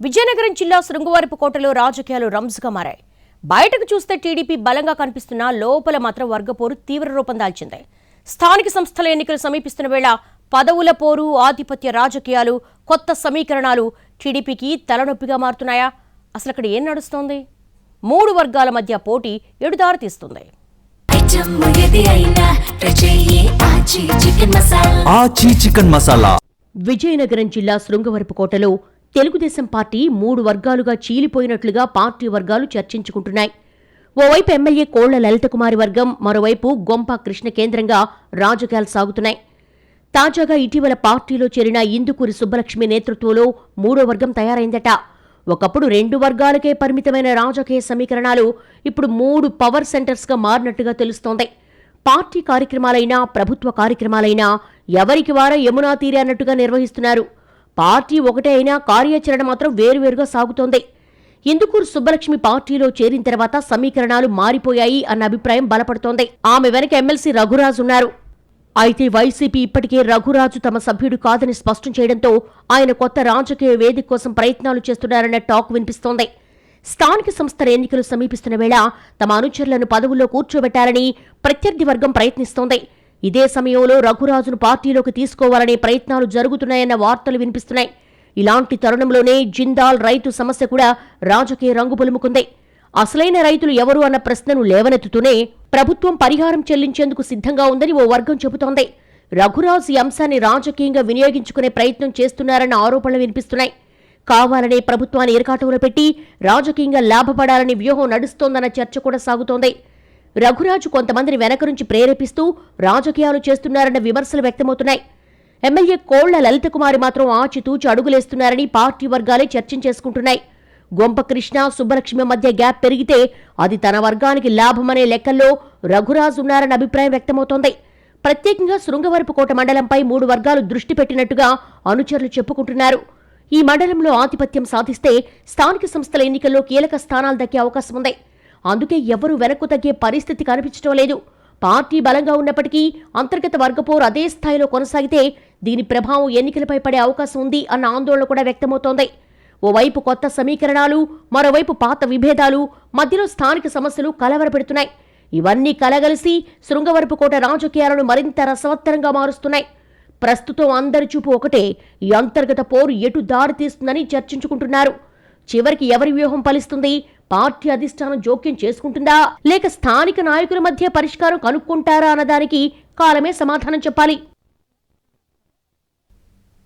విజయనగరం జిల్లా శృంగవరపుకోటలో రాజకీయాలు రంజుగా మారాయి. బయటకు చూస్తే టీడీపీ బలంగా కనిపిస్తున్నా లోపల మాత్రం వర్గపోరు తీవ్ర రూపం దాల్చింది. స్థానిక సంస్థల ఎన్నికలు సమీపిస్తున్న వేళ పదవుల పోరు, ఆధిపత్య రాజకీయాలు, కొత్త సమీకరణాలు టీడీపీకి తలనొప్పిగా మారుతున్నాయా? అసలు అక్కడ ఏం నడుస్తోంది? 3 వర్గాల మధ్య పోటీ ఎడుదారి తీస్తుంది. విజయనగరం జిల్లా శృంగవరపుకోటలో తెలుగుదేశం పార్టీ 3 వర్గాలుగా చీలిపోయినట్లుగా పార్టీ వర్గాలు చర్చించుకుంటున్నాయి. ఓవైపు ఎమ్మెల్యే కోళ్ల లలితకుమారి వర్గం, మరోవైపు గొంప కృష్ణ కేంద్రంగా రాజకీయాలు సాగుతున్నాయి. తాజాగా ఇటీవల పార్టీలో చేరిన ఇందుకూరి సుబ్బలక్ష్మి నేతృత్వంలో 3వ వర్గం తయారైందట. ఒకప్పుడు 2 వర్గాలకే పరిమితమైన రాజకీయ సమీకరణాలు ఇప్పుడు 3 పవర్ సెంటర్స్గా మారినట్టుగా తెలుస్తోంది. పార్టీ కార్యక్రమాలైనా, ప్రభుత్వ కార్యక్రమాలైనా ఎవరికి వారా యమునా తీరే అన్నట్టుగా నిర్వహిస్తున్నారు. పార్టీ ఒకటే అయినా కార్యాచరణ మాత్రం వేరువేరుగా సాగుతోంది. ఇందుకూరు సుబ్బలక్ష్మి పార్టీలో చేరిన తర్వాత సమీకరణాలు మారిపోయాయి అన్న అభిప్రాయం బలపడుతోంది. ఆమె వెనక ఎమ్మెల్సీ రఘురాజు ఉన్నారు. అయితే వైసీపీ ఇప్పటికే రఘురాజు తమ సభ్యుడు కాదని స్పష్టం చేయడంతో ఆయన కొత్త రాజకీయ వేదిక కోసం ప్రయత్నాలు చేస్తున్నారన్న టాక్ వినిపిస్తోంది. స్థానిక సంస్థల ఎన్నికలు సమీపిస్తున్న వేళ తమ అనుచరులను పదవుల్లో కూర్చోబెట్టాలని ప్రత్యర్థి వర్గం ప్రయత్నిస్తోంది. ఇదే సమయంలో రఘురాజును పార్టీలోకి తీసుకోవాలనే ప్రయత్నాలు జరుగుతున్నాయన్న వార్తలు వినిపిస్తున్నాయి. ఇలాంటి తరుణంలోనే జిందాల్ రైతు సమస్య కూడా రాజకీయ రంగు పులుముకుంది. అసలైన రైతులు ఎవరు అన్న ప్రశ్నను లేవనెత్తుతూనే ప్రభుత్వం పరిహారం చెల్లించేందుకు సిద్ధంగా ఉందని ఓ వర్గం చెబుతోంది. రఘురాజు ఈ అంశాన్ని రాజకీయంగా వినియోగించుకునే ప్రయత్నం చేస్తున్నారన్న ఆరోపణలు వినిపిస్తున్నాయి. కావాలనే ప్రభుత్వాన్ని ఇరకాటంలో పెట్టి రాజకీయంగా లాభపడాలని వ్యూహం నడుస్తోందన్న చర్చ కూడా సాగుతోంది. రఘురాజు కొంతమందిని వెనక నుంచి ప్రేరేపిస్తూ రాజకీయాలు చేస్తున్నారన్న విమర్శలు వ్యక్తమవుతున్నాయి. ఎమ్మెల్యే కోళ్ల లలితకుమారి మాత్రం ఆచితూచి అడుగులేస్తున్నారని పార్టీ వర్గాలే చర్చించేసుకుంటున్నాయి. గొంప కృష్ణ, సుబ్బలక్ష్మి మధ్య గ్యాప్ పెరిగితే అది తన వర్గానికి లాభమనే లెక్కల్లో రఘురాజు ఉన్నారన్న అభిప్రాయం వ్యక్తమవుతోంది. ప్రత్యేకంగా శృంగవరపుకోట మండలంపై 3 వర్గాలు దృష్టి పెట్టినట్టుగా అనుచరులు చెప్పుకుంటున్నారు. ఈ మండలంలో ఆధిపత్యం సాధిస్తే స్థానిక సంస్థల ఎన్నికల్లో కీలక స్థానాలు దక్కే అవకాశం ఉంది. అందుకే ఎవరూ వెనక్కు తగ్గే పరిస్థితి కనిపించడం లేదు. పార్టీ బలంగా ఉన్నప్పటికీ అంతర్గత వర్గపోరు అదే స్థాయిలో కొనసాగితే దీని ప్రభావం ఎన్నికలపై పడే అవకాశం ఉంది అన్న ఆందోళన కూడా వ్యక్తమవుతోంది. ఓవైపు కొత్త సమీకరణాలు, మరోవైపు పాత విభేదాలు, మధ్యలో స్థానిక సమస్యలు కలవరపెడుతున్నాయి. ఇవన్నీ కలగలిసి శృంగవరపుకోట రాజకీయాలను మరింత రసవత్తరంగా మారుస్తున్నాయి. ప్రస్తుతం అందరి చూపు ఒకటే, ఈ అంతర్గత పోరు ఎటు దారి తీస్తుందని చర్చించుకుంటున్నారు. చివరికి ఎవరి వ్యూహం ఫలిస్తుంది? పార్టీ అధిష్టానం జోక్యం చేసుకుంటుందా, లేక స్థానిక నాయకుల మధ్య పరిష్కారం కనుక్కుంటారా అన్నదానికి కాలమే సమాధానం చెప్పాలి.